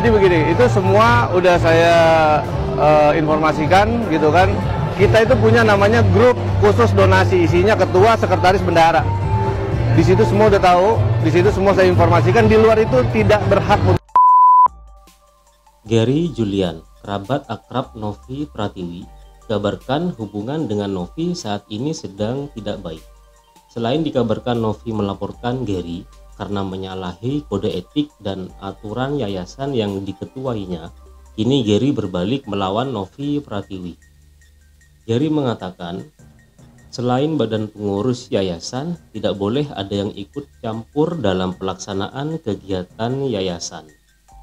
Jadi begini, itu semua udah saya informasikan gitu kan. Kita itu punya namanya grup khusus donasi, isinya ketua, sekretaris, bendahara. Di situ semua udah tahu, di situ semua saya informasikan. Di luar itu tidak berhak. Gary Julian, kerabat akrab Novi Pratiwi, dikabarkan hubungan dengan Novi saat ini sedang tidak baik. Selain dikabarkan Novi melaporkan Gary karena menyalahi kode etik dan aturan yayasan yang diketuainya, kini Gary berbalik melawan Novi Pratiwi. Gary mengatakan, selain badan pengurus yayasan, tidak boleh ada yang ikut campur dalam pelaksanaan kegiatan yayasan.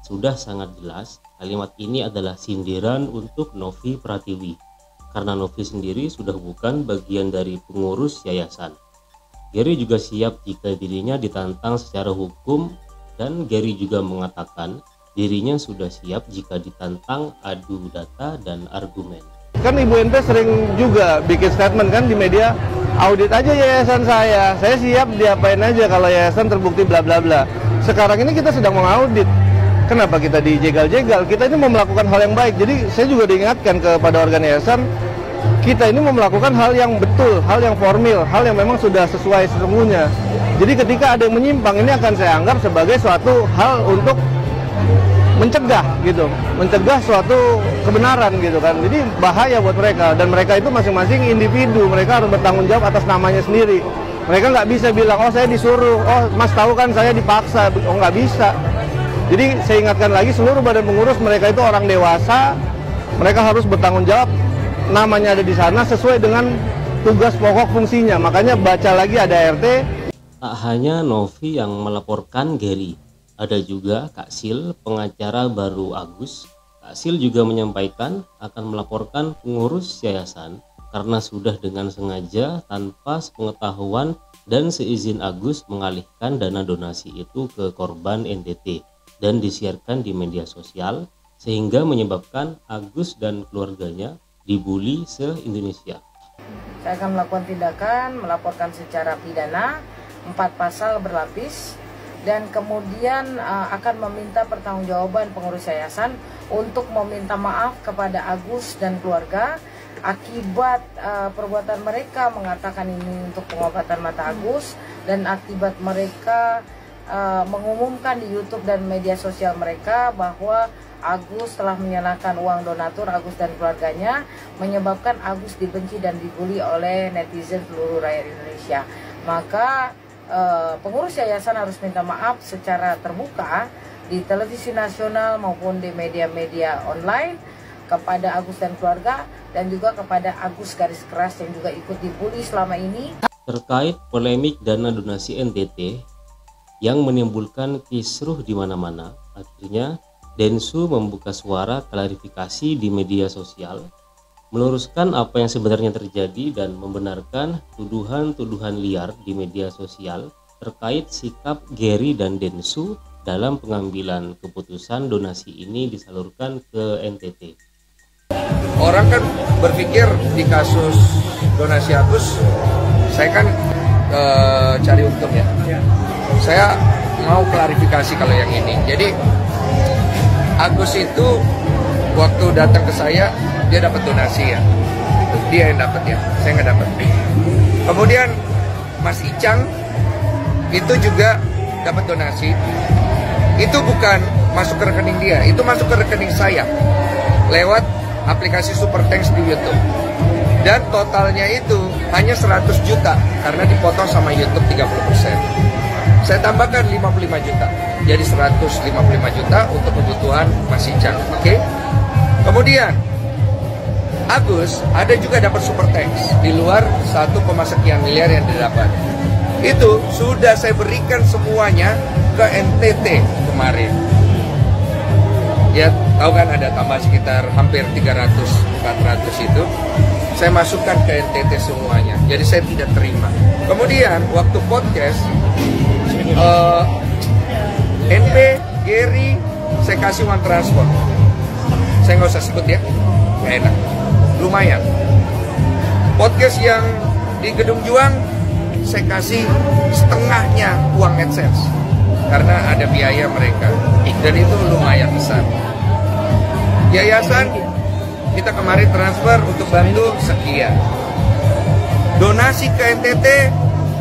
Sudah sangat jelas, kalimat ini adalah sindiran untuk Novi Pratiwi, karena Novi sendiri sudah bukan bagian dari pengurus yayasan. Gary juga siap jika dirinya ditantang secara hukum, dan Gary juga mengatakan dirinya sudah siap jika ditantang adu data dan argumen. Kan Ibu Ente sering juga bikin statement kan di media, audit aja yayasan saya siap diapain aja kalau yayasan terbukti bla bla bla. Sekarang ini kita sedang mengaudit, kenapa kita dijegal-jegal? Kita ini mau melakukan hal yang baik. Jadi saya juga diingatkan kepada organ yayasan, kita ini mau melakukan hal yang betul, hal yang formil, hal yang memang sudah sesuai sesungguhnya. Jadi ketika ada yang menyimpang, ini akan saya anggap sebagai suatu hal untuk mencegah gitu, mencegah suatu kebenaran gitu kan. Jadi bahaya buat mereka, dan mereka itu masing-masing individu, mereka harus bertanggung jawab atas namanya sendiri. Mereka nggak bisa bilang, oh saya disuruh, oh mas tahu kan saya dipaksa, oh nggak bisa. Jadi saya ingatkan lagi, seluruh badan pengurus mereka itu orang dewasa, mereka harus bertanggung jawab, namanya ada di sana sesuai dengan tugas pokok fungsinya. Makanya baca lagi ada RT. Tak hanya Novi yang melaporkan Gary, ada juga Kak Sil, pengacara baru Agus. Kak Sil juga menyampaikan akan melaporkan pengurus yayasan karena sudah dengan sengaja tanpa sepengetahuan dan seizin Agus mengalihkan dana donasi itu ke korban NTT dan disiarkan di media sosial, sehingga menyebabkan Agus dan keluarganya dibully se-Indonesia. Saya akan melakukan tindakan, melaporkan secara pidana, 4 pasal berlapis, dan kemudian akan meminta pertanggungjawaban pengurus yayasan untuk meminta maaf kepada Agus dan keluarga akibat perbuatan mereka mengatakan ini untuk pengobatan mata Agus, dan akibat mereka mengumumkan di YouTube dan media sosial mereka bahwa Agus telah menyalahkan uang donatur Agus dan keluarganya, menyebabkan Agus dibenci dan dibully oleh netizen seluruh rakyat Indonesia. Maka pengurus yayasan harus minta maaf secara terbuka di televisi nasional maupun di media-media online kepada Agus dan keluarga, dan juga kepada Agus garis keras yang juga ikut dibully selama ini. Terkait polemik dana donasi NTT yang menimbulkan kisruh di mana-mana, akhirnya Densu membuka suara klarifikasi di media sosial, meluruskan apa yang sebenarnya terjadi dan membenarkan tuduhan-tuduhan liar di media sosial terkait sikap Gary dan Densu dalam pengambilan keputusan donasi ini disalurkan ke NTT. Orang kan berpikir di kasus donasi Agus, saya kan cari untung ya. Saya mau klarifikasi kalau yang ini. Jadi Agus itu waktu datang ke saya, dia dapat donasi ya, dia yang dapat ya, saya nggak dapat. Kemudian Mas Icang itu juga dapat donasi, itu bukan masuk ke rekening dia, itu masuk ke rekening saya lewat aplikasi Super Thanks di YouTube, dan totalnya itu hanya 100 juta karena dipotong sama YouTube 30%. Saya tambahkan 55 juta, jadi 155 juta untuk kebutuhan Mas Icang. Oke. Kemudian Agus ada juga dapat Super Thanks di luar 1, sekian miliar yang didapat. Itu sudah saya berikan semuanya ke NTT kemarin. Ya tahu kan ada tambah sekitar hampir 300-400 itu. Saya masukkan ke NTT semuanya. Jadi saya tidak terima. Kemudian waktu podcast NP, Gary, saya kasih uang transport. Saya nggak usah sebut ya, nggak enak. Lumayan. Podcast yang di Gedung Juang, saya kasih setengahnya uang AdSense. karena ada biaya mereka, dan itu lumayan besar. Yayasan kita kemarin transfer untuk bantu sekian. Donasi ke NTT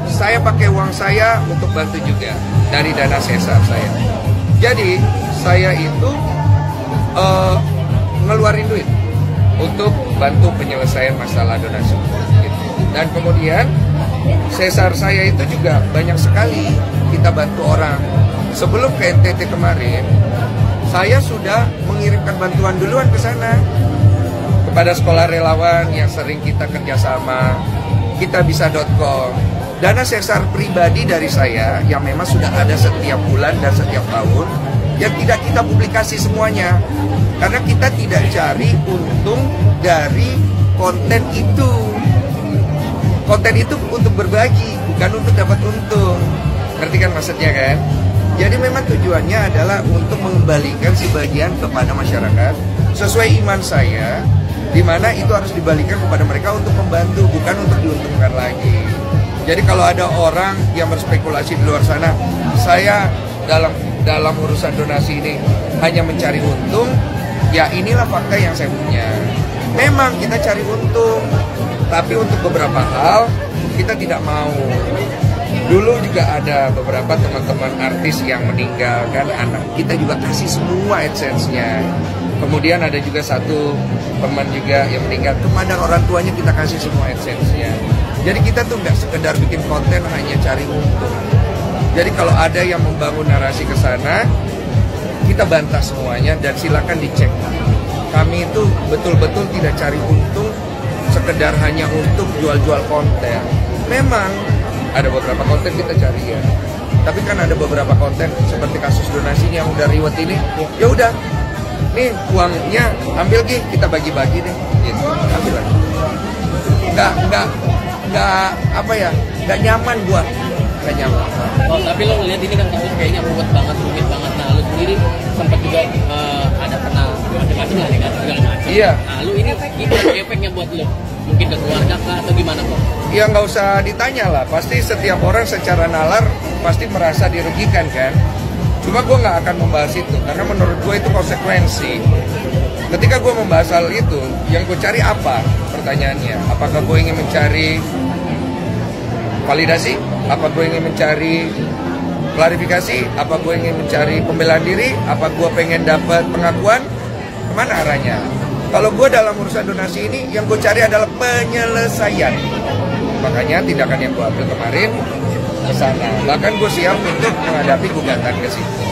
saya pakai uang saya untuk bantu juga dari dana sesar saya. Jadi saya itu ngeluarin duit untuk bantu penyelesaian masalah donasi. Dan kemudian sesar saya itu juga banyak sekali kita bantu orang. Sebelum ke NTT kemarin, saya sudah mengirimkan bantuan duluan ke sana kepada sekolah relawan yang sering kita kerjasama, kitabisa.com. Dana sesar pribadi dari saya yang memang sudah ada setiap bulan dan setiap tahun, yang tidak kita publikasi semuanya, karena kita tidak cari untung dari konten itu. Konten itu untuk berbagi, bukan untuk dapat untung. Ngerti kan maksudnya kan? Jadi memang tujuannya adalah untuk mengembalikan sebagian kepada masyarakat sesuai iman saya, di mana itu harus dibalikan kepada mereka untuk membantu, bukan untuk diuntungkan lagi. Jadi kalau ada orang yang berspekulasi di luar sana, saya dalam urusan donasi ini hanya mencari untung, ya inilah fakta yang saya punya. Memang kita cari untung, tapi untuk beberapa hal kita tidak mau. Dulu juga ada beberapa teman-teman artis yang meninggalkan anak, kita juga kasih semua AdSense-nya. Kemudian ada juga satu teman juga yang meninggal, kepada orang tuanya kita kasih semua AdSense-nya. Jadi kita tuh nggak sekedar bikin konten hanya cari untung. Jadi kalau ada yang membangun narasi ke sana, kita bantah semuanya dan silakan dicek. Kami itu betul-betul tidak cari untung sekedar hanya untuk jual-jual konten. Memang ada beberapa konten kita cari ya, tapi kan ada beberapa konten seperti kasus donasi yang udah riwet ini, ya udah, nih uangnya ambil Gi, kita bagi-bagi deh, gitu, ambil lah. Nggak apa ya, nggak nyaman buat, nggak nyaman. Oh, tapi lo ngeliat ini kan kasus kayaknya rumit banget. Nah, lo sendiri sempat juga ada pernah macam-macam lah nih kan, segala macam. Iya. Nah, lo ini gimana efeknya buat lo? Mungkin ke keluarga kah atau gimana kok? Ya nggak usah ditanya lah, pasti setiap orang secara nalar pasti merasa dirugikan kan. Cuma gue nggak akan membahas itu, karena menurut gue itu konsekuensi. Ketika gue membahas hal itu, yang gue cari apa? Pertanyaannya, apakah gue ingin mencari validasi? Apa gue ingin mencari klarifikasi? Apa gue ingin mencari pembelaan diri? Apa gue pengen dapat pengakuan? Kemana arahnya? Kalau gue dalam urusan donasi ini, yang gue cari adalah penyelesaian. Makanya tindakan yang gue ambil kemarin ke sana. Bahkan gue siap untuk menghadapi gugatan ke situ.